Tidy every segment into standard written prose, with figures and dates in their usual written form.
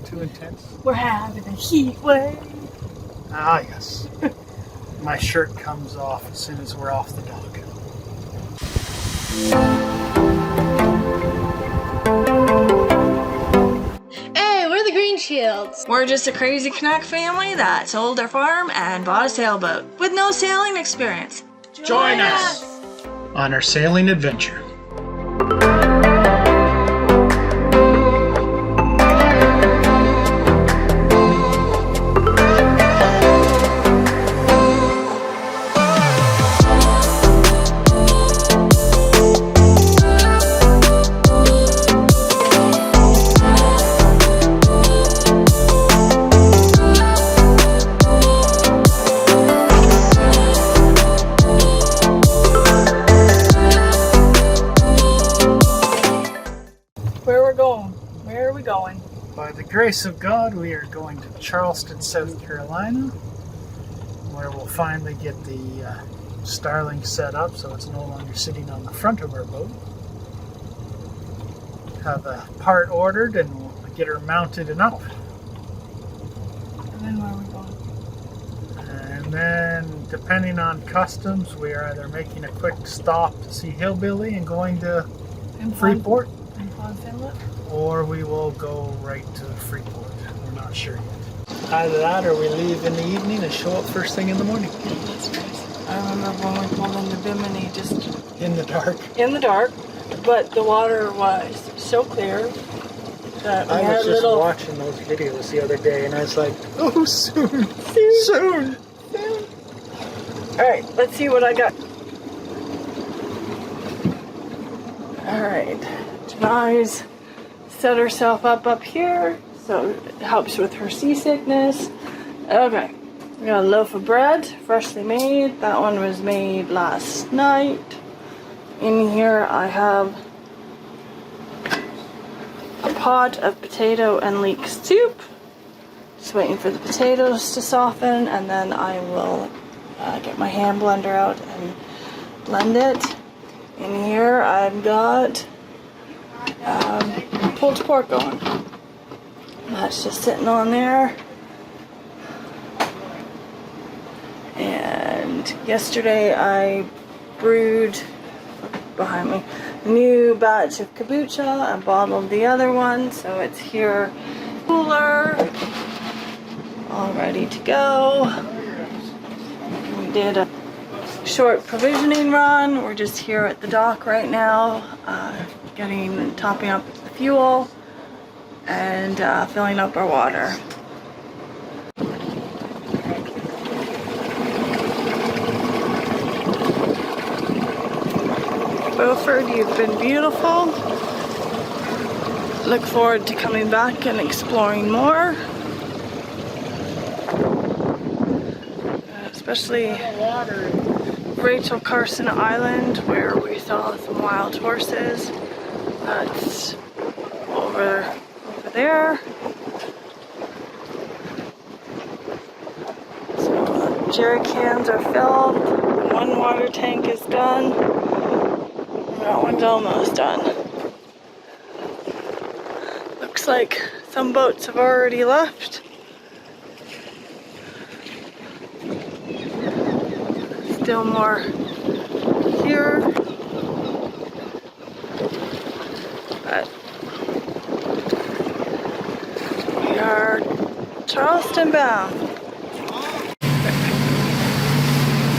too intense. We're having a heat wave. Ah, yes. My shirt comes off as soon as we're off the dock. Hey, we're the Green Shields. We're just a crazy Canuck family that sold their farm and bought a sailboat with no sailing experience. Join us on our sailing adventure. Where are we going? By the grace of God, we are going to Charleston, South Carolina, where we'll finally get the Starlink set up so it's no longer sitting on the front of our boat. Have a part ordered and we'll get her mounted and out. And then where are we going? And then, depending on customs, we are either making a quick stop to see Hillbilly and going to Freeport, or we will go right to Freeport. We're not sure yet. Either that or we leave in the evening and show up first thing in the morning. That's nice. I remember when we pulled into Bimini just in the dark. In the dark, but the water was so clear that we I had was just little... watching those videos the other day and I was like, oh, soon. Alright, let's see what I got. Alright, Janai's set herself up here, so it helps with her seasickness. Okay, we got a loaf of bread, freshly made. That one was made last night. In here I have a pot of potato and leek soup. Just waiting for the potatoes to soften, and then I will get my hand blender out and blend it. In here I've got pulled pork going. That's just sitting on there. And yesterday I brewed, behind me, a new batch of kombucha. I bottled the other one, so it's here, cooler, all ready to go. We did a short provisioning run. We're just here at the dock right now, topping up the fuel and filling up our water. Beaufort, you've been beautiful. Look forward to coming back and exploring more. Especially Rachel Carson Island, where we saw some wild horses. It's over there. So jerry cans are filled. One water tank is done. That one's almost done. Looks like some boats have already left. Still more here. But we are Charleston bound.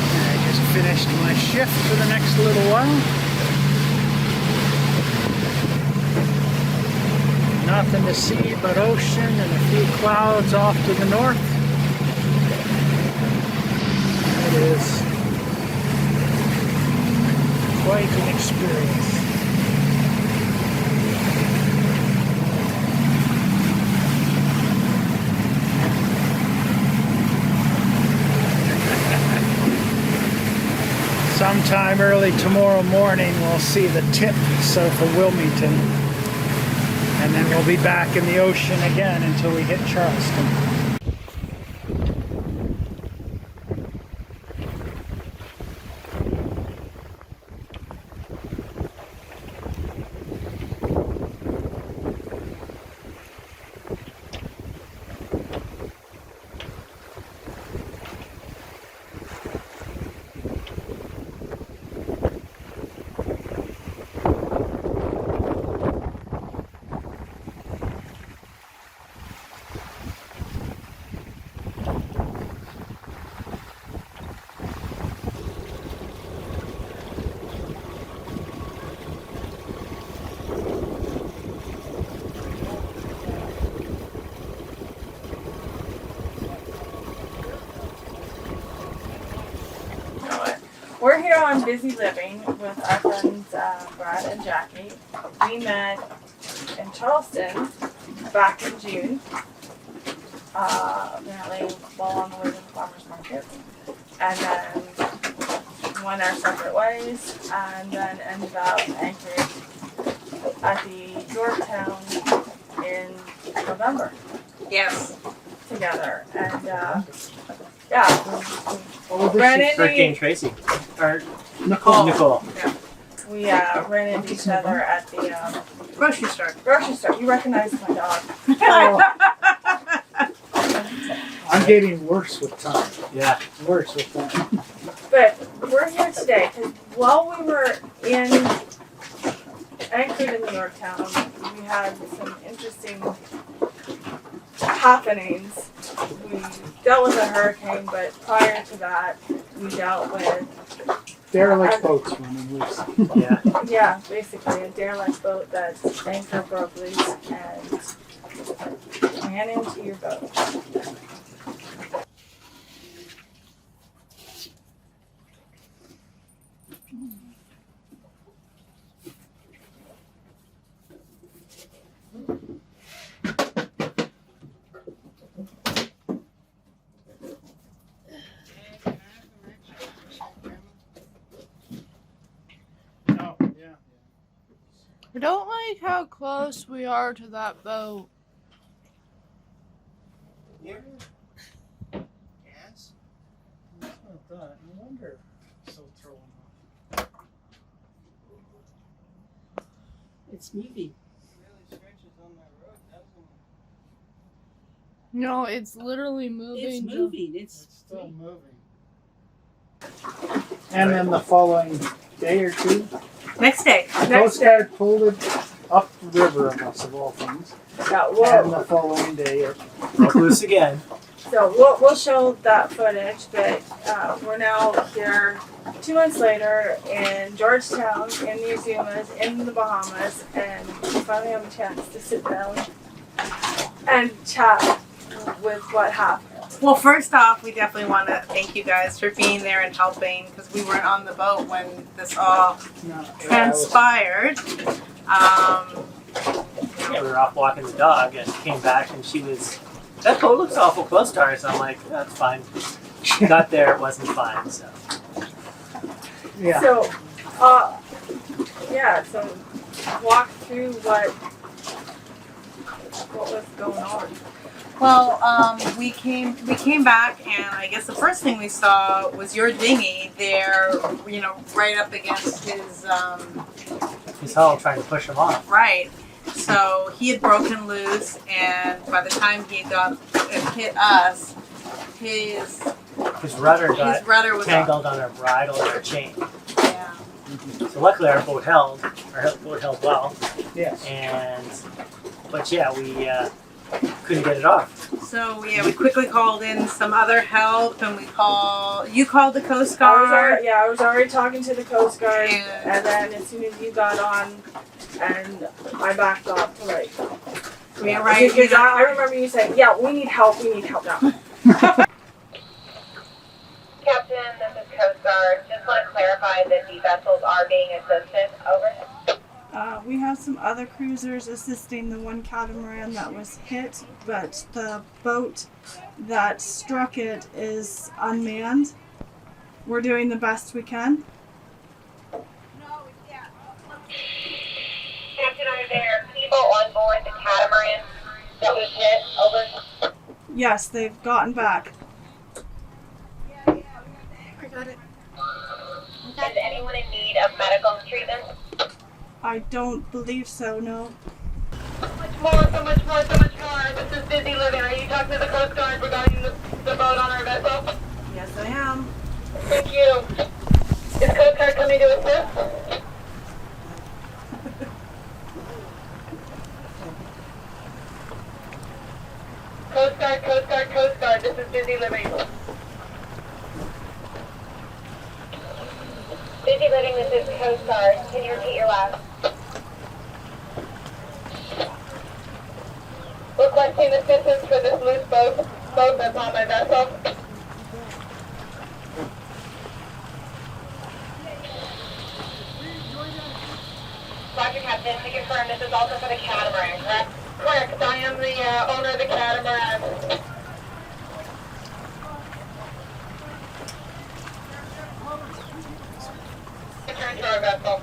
I just finished my shift for the next little while. Nothing to see but ocean and a few clouds off to the north. It is quite an experience. Sometime early tomorrow morning we'll see the tip south of Wilmington, and then we'll be back in the ocean again until we hit Charleston. on Busy Living with our friends Brad and Jackie. We met in Charleston back in June. Apparently while on the way to the farmer's market. And then went our separate ways and then ended up anchored at the Yorktown in November. Yes. Together. And Ran Hurricane Tracy. Or Nicole. Nicole. Yeah. We ran into each other at the Grocery store. grocery store. You recognize my dog. Oh. I'm getting worse with time. Yeah. Worse with time. But we're here today because while we were anchored in Yorktown, we had some interesting happenings. We dealt with a hurricane, but prior to that, we dealt with Derelict boats running loose. yeah, basically a derelict boat that's anchor broke loose and ran into your boat. I don't like how close we are to that boat. Yes. That's not that. No wonder it's so thrown off. It's moving. No, it's literally moving. It's moving. It's still moving. And then the following day or two, Next day. the Coast Guard pulled it up the river, almost of all things. Yeah, And the following day, Broke loose again. So we'll show that footage, but we're now here 2 months later in Georgetown, in the Azumas, in the Bahamas, and we finally have a chance to sit down and chat with what happened. Well, first off, we definitely want to thank you guys for being there and helping because we weren't on the boat when this all transpired. Yeah, we were off walking the dog and came back and she was, that boat looks awful close to ours. I'm like, that's fine. Got there, it wasn't fine, so. Yeah. So, so walk through what was going on. Well, we came back, and I guess the first thing we saw was your dinghy there, right up against his hull trying to push him off. right. So he had broken loose, and by the time he got it hit us, his rudder got was tangled on our bridle and our chain. Yeah. So luckily our boat held. Our boat held well. Yes. But yeah, we couldn't get it off. So we quickly called in some other help, and you called the Coast Guard. I was already talking to the Coast Guard, and then as soon as you got on, and I backed off to right. Yeah, right. Because I remember you saying, "Yeah, we need help now." Captain, this is Coast Guard. Just want to clarify that the vessels are being assisted. Over. We have some other cruisers assisting the one catamaran that was hit, but the boat that struck it is unmanned. We're doing the best we can. Captain, are there people on board the catamaran that was hit? Over. Yes, they've gotten back. I got it. Is anyone in need of medical treatment? I don't believe so, no. So much more. This is Busy Living. Are you talking to the Coast Guard regarding the boat on our vessel? Yes, I am. Thank you. Is Coast Guard coming to assist? Coast Guard. This is Busy Living. Busy Living, this is Coast Guard. Can you repeat your last? Requesting assistance for this loose boat that's on my vessel. Roger, Captain. To confirm, this is also for the catamaran, correct? Correct. I am the owner of the catamaran. Return to our vessel.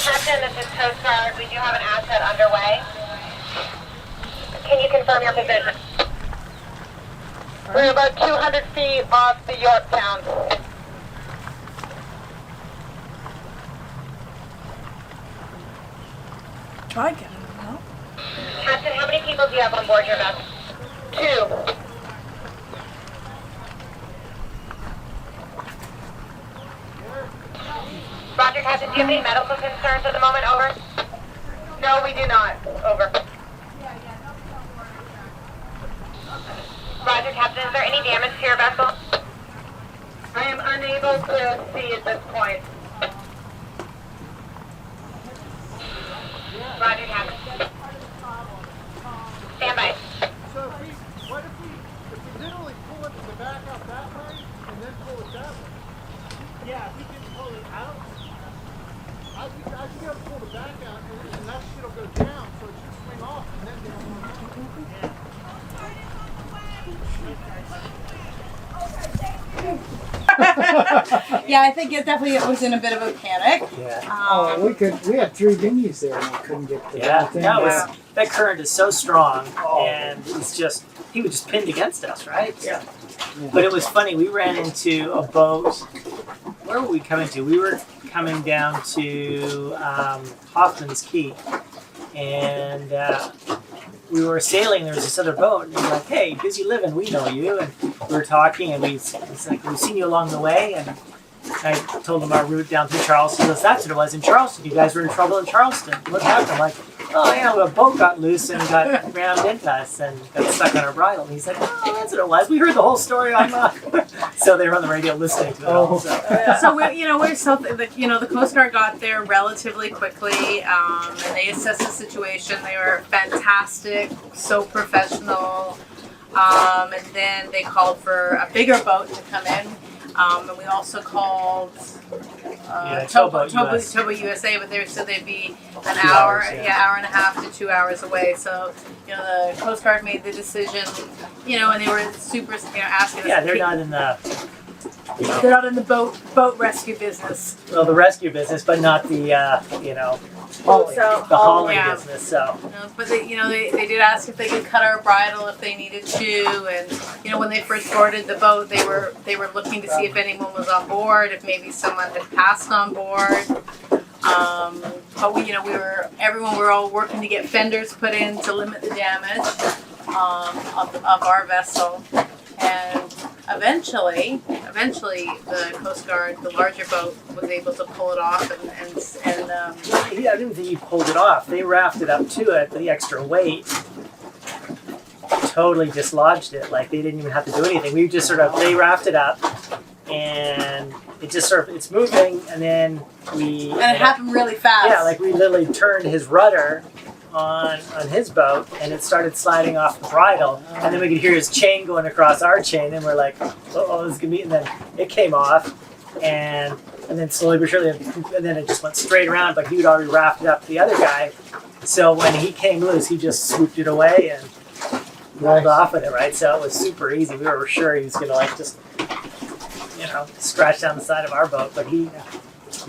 Captain, this is Coast Guard. We do have an asset underway. Can you confirm your position? We're about 200 feet off the Yorktown. Try getting them out. Captain, how many people do you have on board your vessel? 2. Roger, Captain, do you have any medical concerns at the moment? Over. No, we do not. Over. Roger, Captain, is there any damage to your vessel? I am unable to see at this point. Roger, Captain. Stand by. So what if we literally pull it to the back out that way and then pull it that way? Yeah, we can pull it out. I should be able to pull the back out and that shit'll go down, so it should swing off and then they'll Yeah, I think it definitely was in a bit of a panic. Yeah. we had 3 dinghies there and we couldn't get the Yeah, thing that down. was that current is so strong, and it's just he was just pinned against us, right? Yeah. But it was funny. We ran into a boat. Where were we coming to? We were coming down to Hoffman's Key, and we were sailing. There was this other boat, and he was like, "Hey, busy living, we know you." And we were talking, and it's like, "We've seen you along the way." And I told him our route down through Charleston. He goes, "That's what it was in Charleston. You guys were in trouble in Charleston. What happened?" I'm like, "Oh yeah, well, a boat got loose and got rammed into us and got stuck on our bridle." And he's like, "Oh, that's what it was. We heard the whole story on." So they were on the radio listening to it all. So we're so the Coast Guard got there relatively quickly, and they assessed the situation. They were fantastic, so professional, and then they called for a bigger boat to come in. And we also called Towboat USA, but they said they'd be an 2 hour, hours, yeah. hour and a half to 2 hours away. So, the Coast Guard made the decision, and they were super, asking us. Yeah, to they're keep- not in the They're not in the boat rescue business. well, the rescue business, but not the Hauling. the hauling yeah. business. So But they did ask if they could cut our bridle if they needed to, and when they first boarded the boat, they were looking to see if anyone was on board, if maybe someone had passed on board. But we were all working to get fenders put in to limit the damage of our vessel, and eventually the Coast Guard, the larger boat, was able to pull it off and yeah, I didn't think you pulled it off. They rafted up to it, the extra weight totally dislodged it. Like they didn't even have to do anything. We just they rafted up, and it just it's moving, and then it happened really fast. Yeah, like we literally turned his rudder on his boat, and it started sliding off the bridle, and then we could hear his chain going across our chain, and we're like, "Oh, this is gonna be," and then it came off, and then slowly but surely, and then it just went straight around, but he'd already rafted up the other guy, so when he came loose, he just swooped it away and rolled off with it, right? So it was super easy. We were sure he was gonna just scratch down the side of our boat, but he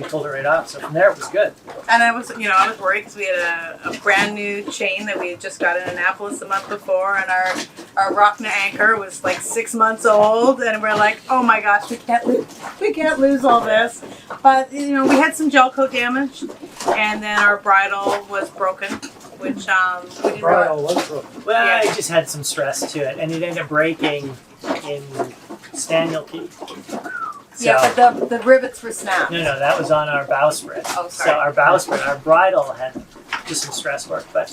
pulled it right off. So from there, it was good. And I was worried because we had a brand new chain that we had just got in Annapolis the month before, and our Rockna anchor was like 6 months old, and we're like, oh my gosh, we can't lose all this. But we had some gel coat damage, and then our bridle was broken, which we didn't Bridle was broken. Well, Yeah. it just had some stress to it, and it ended up breaking in Staniel Key. So, yeah, but the rivets were snapped. No, that was on our bowsprit. Oh, So sorry. our bowsprit, our bridle had just some stress work, but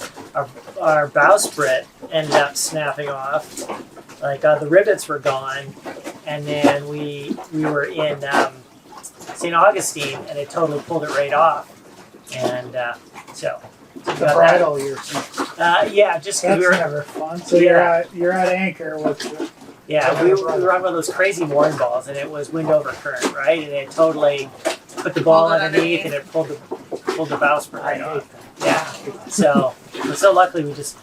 our bowsprit ended up snapping off. Like the rivets were gone, and then we were in St. Augustine, and it totally pulled it right off. And so The we got bridle you're saying. that. Yeah, just because That's we were. never fun. So Yeah. you're at anchor with Yeah, we were on one of those crazy mooring balls, and it was wind over current, right? And it totally put the ball Pulled it underneath, and it pulled the bowsprit right off. Yeah. So luckily we just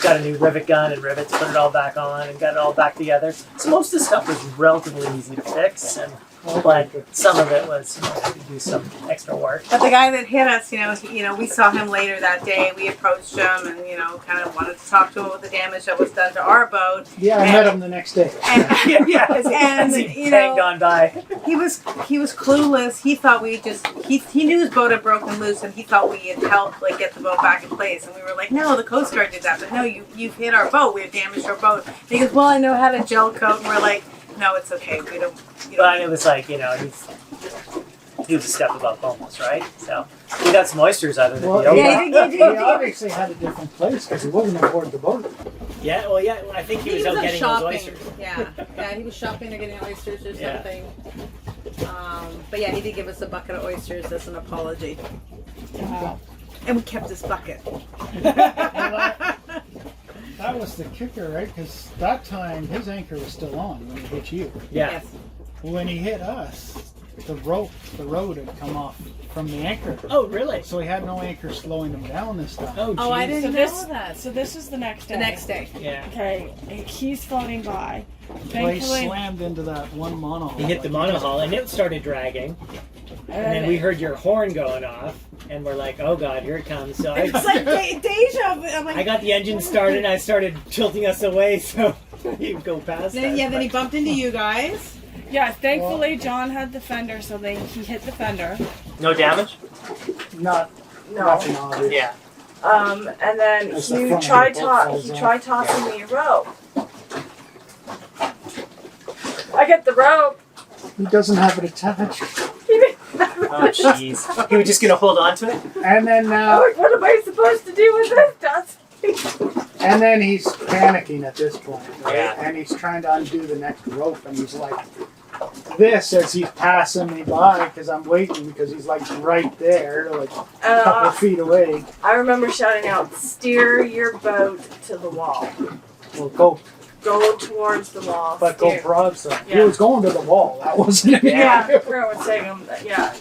got a new rivet gun and rivets, put it all back on, and got it all back together. So most of the stuff was relatively easy to fix, but some of it was, had to do some extra work. But the guy that hit us, we saw him later that day. We approached him and, kind of wanted to talk to him about the damage that was done to our boat. Yeah, I met him the next day. As he banged on by. He was clueless. He thought he knew his boat had broken loose, and he thought we had helped get the boat back in place. And we were like, no, the Coast Guard did that. But no, you've hit our boat. We have damaged our boat. And he goes, well, I know how to gel coat. And we're like, no, it's okay. We don't. But it was like, he was a step above homeless, right? So we got some oysters out of it. He obviously had a different place because he wasn't aboard the boat. Yeah, I think he was out getting those oysters. Yeah, he was shopping or getting oysters or something. But yeah, he did give us a bucket of oysters as an apology. Wow. And we kept this bucket. That was the kicker, right? Because that time his anchor was still on when he hit you. Yeah. Yes. When he hit us, the rode had come off from the anchor. Oh, really? So he had no anchor slowing him down this time. Oh, geez. Oh, I didn't know that. So this is the next day. The next day. Yeah. Okay, he's floating by. So he Thankfully, slammed into that one monohull. He hit the monohull, and it started dragging. And then we heard your horn going off, and we're like, "Oh God, here it comes!" So It's like deja vu. I'm like, I got the engine started, and I started tilting us away so he'd go past us. then he bumped into you guys. yeah, thankfully John had the fender, so he hit the fender. No damage? Nothing obvious. Yeah. And then That's the he front tried of the boat falls off. tossing me a rope. I get the rope. He doesn't have it attached. Oh, jeez. He was just gonna hold on to it? And then I'm like, what am I supposed to do with this, Dusty? and then he's panicking at this point, right? Yeah. And he's trying to undo the next rope, and he's like this as he's passing me by because I'm waiting because he's like right there, like a couple feet away. I remember shouting out, steer your boat to the wall. Well, Go towards the wall. go steer. broadside. Yeah. He was going to the wall. That wasn't it. Yeah, I was saying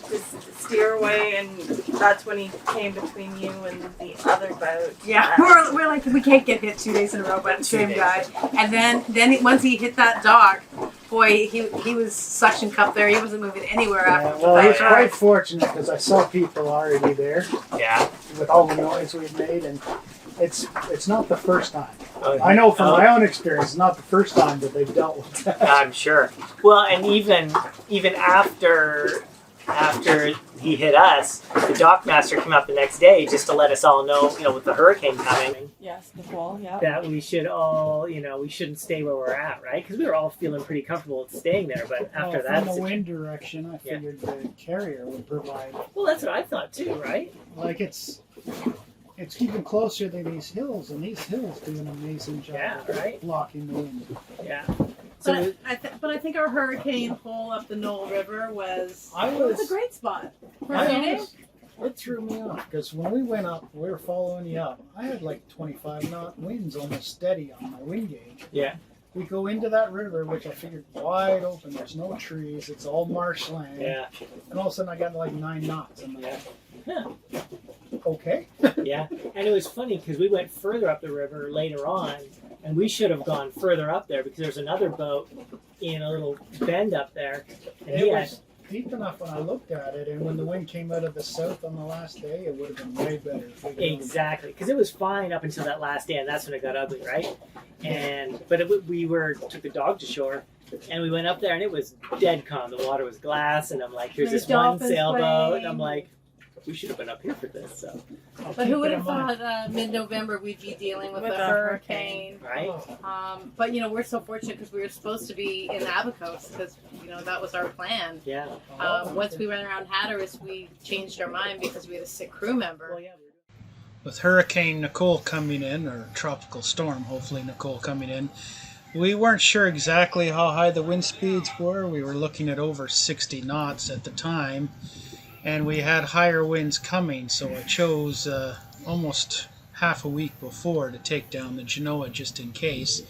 just steer away, and that's when he came between you and the other boat. Yeah, we're like, we can't get hit 2 days in a row by the same guy. And then once he hit that dock, boy, he was suction cupped there. He wasn't moving anywhere after Well, that. he's quite fortunate because I saw people already there Yeah. with all the noise we've made, and it's not the first time. Oh, I know from my own experience, it's not the first time that they've dealt with that. I'm sure. Well, and even after he hit us, the dockmaster came out the next day just to let us all know, with the hurricane coming, Yes, the wall. Yeah. that we should all, we shouldn't stay where we're at, right? Because we were all feeling pretty comfortable with staying there, but after that, from the wind direction, I figured the carrier would provide. well, that's what I thought too, right? Like it's even closer than these hills, and these hills do an amazing job Yeah, of right. blocking the wind. Yeah. But I think our hurricane hole up the Knoll River was I it was was- a great spot. For I a few days. was- It threw me off because when we went up, we were following you up. I had like 25 knot winds almost steady on my wind gauge. Yeah. We go into that river, which I figured wide open. There's no trees. It's all marshland. Yeah. And all of a sudden, I got like 9 knots. I'm like, Yeah. okay. Yeah. And it was funny because we went further up the river later on, and we should have gone further up there because there's another boat in a little bend up there. And It was deep enough when I looked at it, and when the wind came out of the south on the last day, it would have been way better. If we could- Exactly, because it was fine up until that last day, and that's when it got ugly, right? But we took the dog to shore, and we went up there, and it was dead calm. The water was glass, and I'm like, "Here's There's this one dolphins sailboat," playing. and I'm like, "We should have been up here for this." So, I'll But keep who would it have in mind. thought mid-November we'd be dealing with With a a hurricane? right? But we're so fortunate because we were supposed to be in Abacos because that was our plan. Yeah. Once we went around Hatteras, we changed our mind because we had a sick crew member. Well, yeah. With Hurricane Nicole coming in, or tropical storm, hopefully Nicole coming in, we weren't sure exactly how high the wind speeds were. We were looking at over 60 knots at the time, and we had higher winds coming, so I chose almost half a week before to take down the Genoa just in case.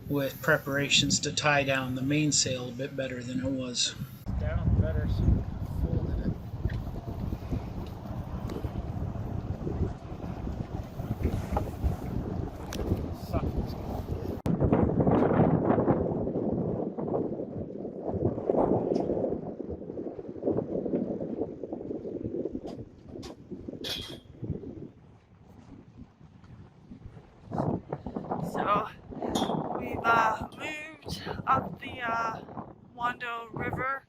with preparations to tie down the mainsail a bit better than it was. Down better, so you can fold it. So we've moved up the Wando River.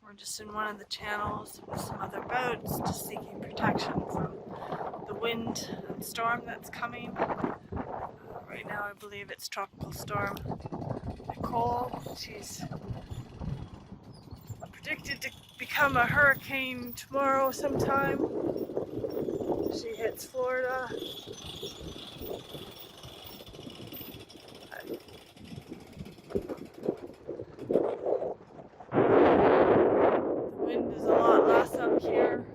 We're just in one of the channels with some other boats, just seeking protection from the wind and storm that's coming. Right now I believe it's Tropical Storm Nicole. She's predicted to become a hurricane tomorrow sometime. She hits Florida. The wind is a lot less up here.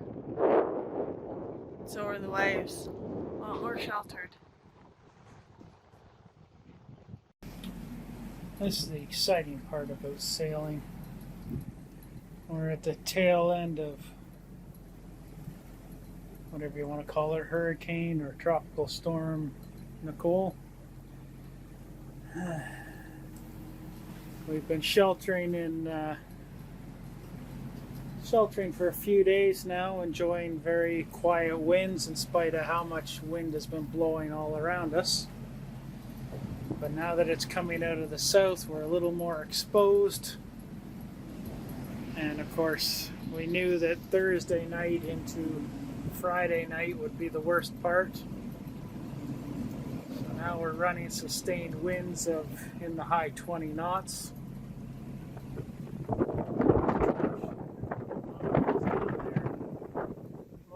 So are the waves. A lot more sheltered. This is the exciting part about sailing. We're at the tail end of whatever you want to call it, hurricane or tropical storm Nicole. We've been sheltering for a few days now, enjoying very quiet winds in spite of how much wind has been blowing all around us. But now that it's coming out of the south, we're a little more exposed. And of course, we knew that Thursday night into Friday night would be the worst part. So now we're running sustained winds of in the high 20 knots.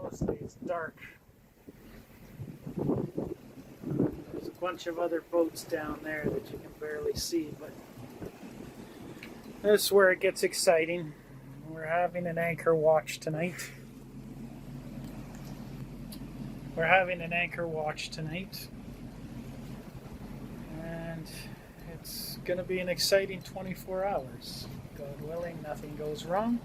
Mostly it's dark. There's a bunch of other boats down there that you can barely see, but this is where it gets exciting. We're having an anchor watch tonight. And it's going to be an exciting 24 hours. God willing, nothing goes wrong.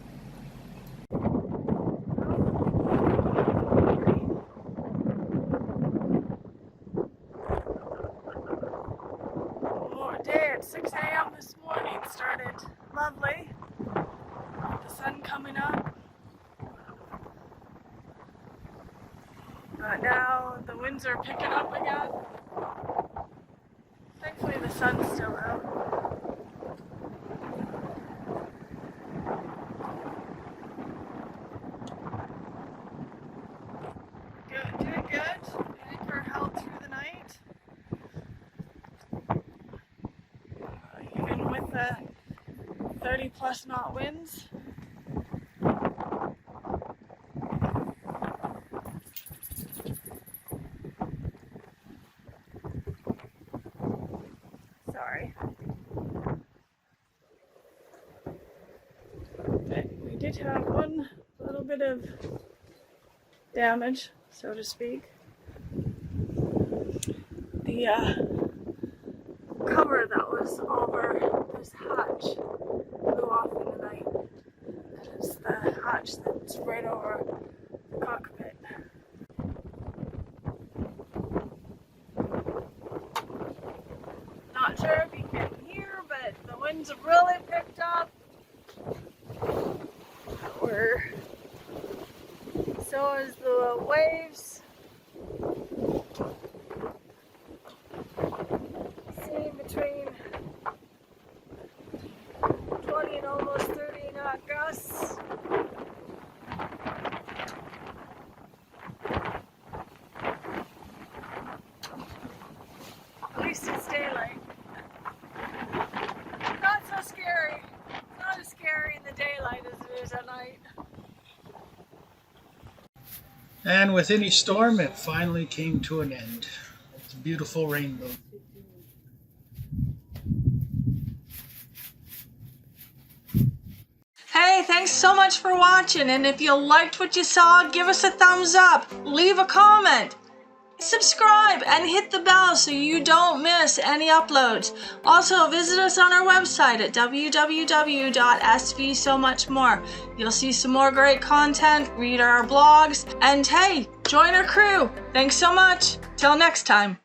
Day at 6 a.m. this morning started lovely. The sun coming up. But now the winds are picking up again. Thankfully the sun's still out. Good, doing good. The anchor held through the night. Even with the 30+ knot winds. Sorry. We did have one little bit of damage, so to speak. The cover that was over this hatch blew off in the night. It's the hatch that's right over the cockpit. Not sure if you can hear, but the winds have really picked up. So is the waves. Seeing between 20 and almost 30 knot gusts. At least it's daylight. Not so scary. Not as scary in the daylight as it is at night. And with any storm, it finally came to an end. It's a beautiful rainbow. Hey, thanks so much for watching, and if you liked what you saw, give us a thumbs up, leave a comment, subscribe and hit the bell so you don't miss any uploads. Also, visit us on our website at www.svsomuchmore. You'll see some more great content, read our blogs, and hey, join our crew. Thanks so much. Till next time.